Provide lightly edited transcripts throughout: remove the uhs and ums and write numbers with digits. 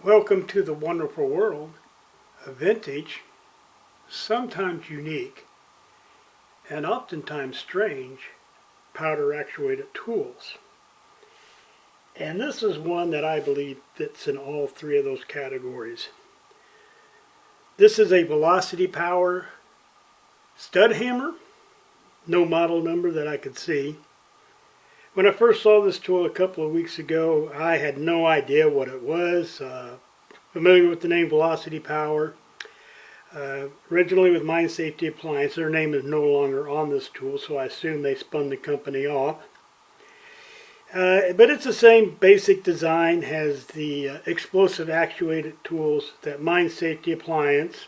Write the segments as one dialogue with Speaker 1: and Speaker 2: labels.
Speaker 1: Welcome to the wonderful world of vintage, sometimes unique, and oftentimes strange powder actuated tools. And this is one that I believe fits in all three of those categories. This is a Velocity Power stud hammer, no model number that I could see. When I first saw this tool a couple of weeks ago, I had no idea what it was. Familiar with the name Velocity Power. Originally with Mine Safety Appliance, their name is no longer on this tool, so I assume they spun the company off. But it's the same basic design, has the explosive actuated tools that Mine Safety Appliance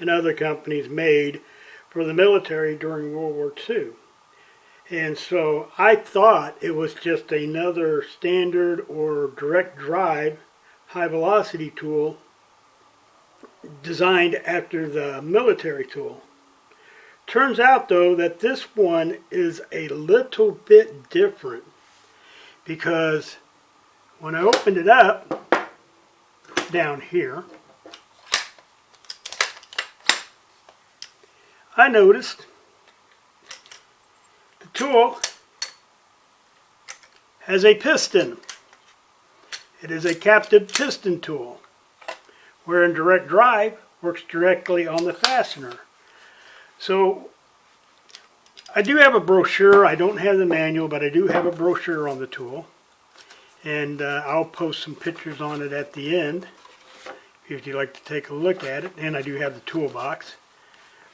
Speaker 1: and other companies made for the military during World War II. And so I thought it was just another standard or direct drive high velocity tool designed after the military tool. Turns out though that this one is a little bit different, because when I opened it up down here, I noticed the tool has a piston. It is a captive piston tool, where in direct drive works directly on the fastener. So I do have a brochure. I don't have the manual, but I do have a brochure on the tool, and I'll post some pictures on it at the end if you'd like to take a look at it. And I do have the toolbox.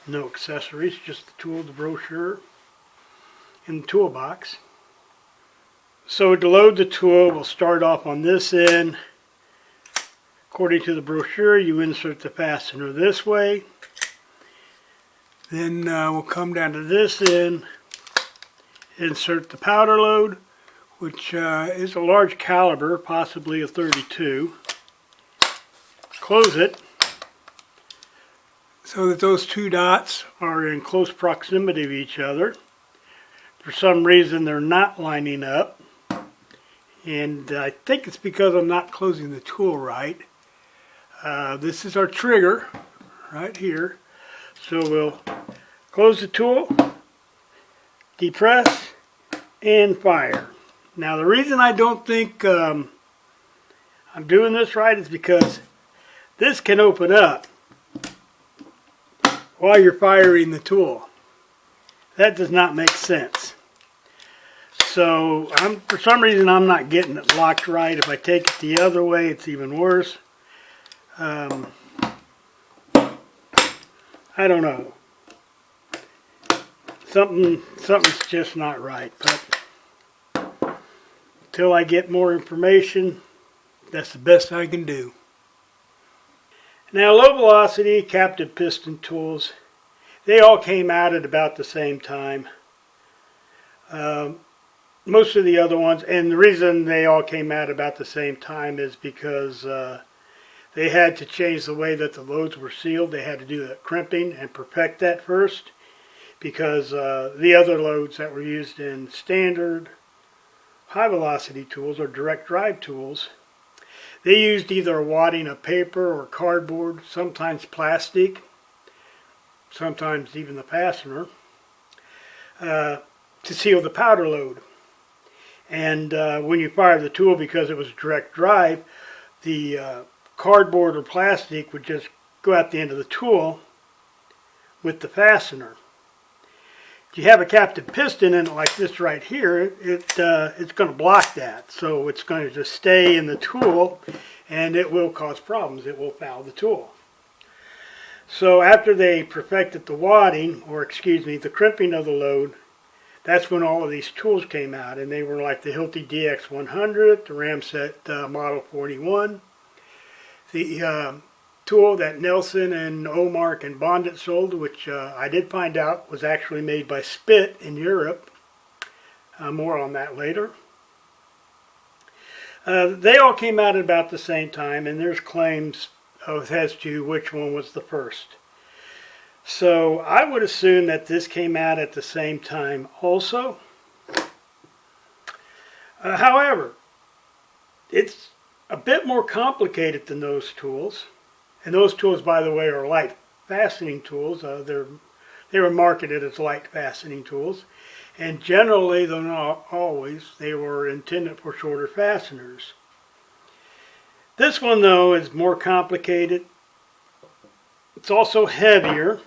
Speaker 1: No accessories, just the tool, the brochure, and the toolbox. So to load the tool, we'll start off on this end. According to the brochure, you insert the fastener this way. Then we'll come down to this end, insert the powder load, which is a large caliber, possibly a 32. Close it so that those two dots are in close proximity of each other. For some reason they're not lining up, and I think it's because I'm not closing the tool right. This is our trigger right here. So we'll close the tool, depress, and fire. Now the reason I don't think I'm doing this right is because this can open up while you're firing the tool. That does not make sense. So for some reason I'm not getting it locked right. If I take it the other way, it's even worse. I don't know. Something's just not right. But until I get more information, that's the best I can do. Now, low velocity captive piston tools, they all came out at about the same time. Most of the other ones, and the reason they all came out about the same time is because they had to change the way that the loads were sealed. They had to do the crimping and perfect that first, because the other loads that were used in standard high velocity tools or direct drive tools, they used either a wadding of paper or cardboard, sometimes plastic, sometimes even the fastener, to seal the powder load. And when you fire the tool, because it was direct drive, the cardboard or plastic would just go out the end of the tool with the fastener. If you have a captive piston in it like this right here, it's going to block that. So it's going to just stay in the tool, and it will cause problems. It will foul the tool. So after they perfected the wadding, or excuse me, the crimping of the load, that's when all of these tools came out, and they were like the Hilti DX100, the Ramset Model 41, the tool that Nelson and Omark and Bondit sold, which I did find out was actually made by Spit in Europe. More on that later. They all came out at about the same time, and there's claims as to which one was the first. So I would assume that this came out at the same time also. However, it's a bit more complicated than those tools. And those tools, by the way, are light fastening tools. They were marketed as light fastening tools. And generally, though not always, they were intended for shorter fasteners. This one, though, is more complicated. It's also heavier.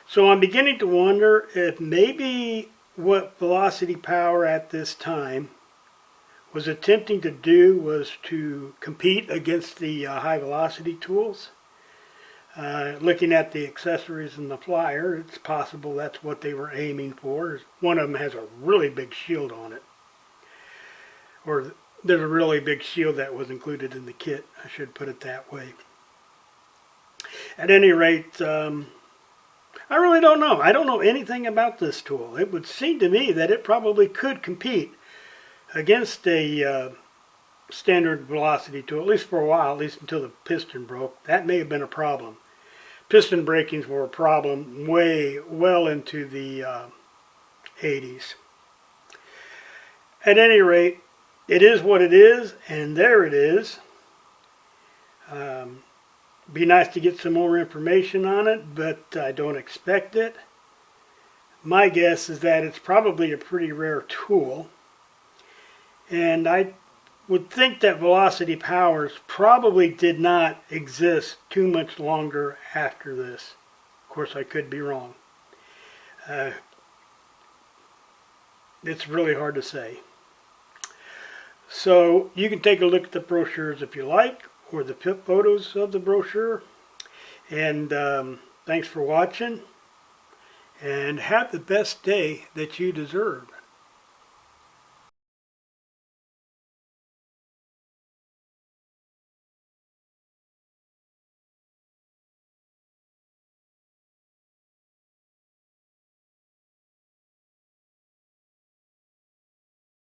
Speaker 1: So I'm beginning to wonder if maybe what Velocity Power at this time was attempting to do was to compete against the high velocity tools. Looking at the accessories in the flyer, it's possible that's what they were aiming for. One of them has a really big shield on it. Or there's a really big shield that was included in the kit, I should put it that way. At any rate, I really don't know. I don't know anything about this tool. It would seem to me that it probably could compete against a standard velocity tool, at least for a while, at least until the piston broke. That may have been a problem. Piston breakings were a problem well into the 80s. At any rate, it is what it is, and there it is. Be nice to get some more information on it, but I don't expect it. My guess is that it's probably a pretty rare tool, and I would think that Velocity Powers probably did not exist too much longer after this. Of course, I could be wrong. It's really hard to say. So you can take a look at the brochures if you like, or the photos of the brochure. And thanks for watching, and have the best day that you deserve.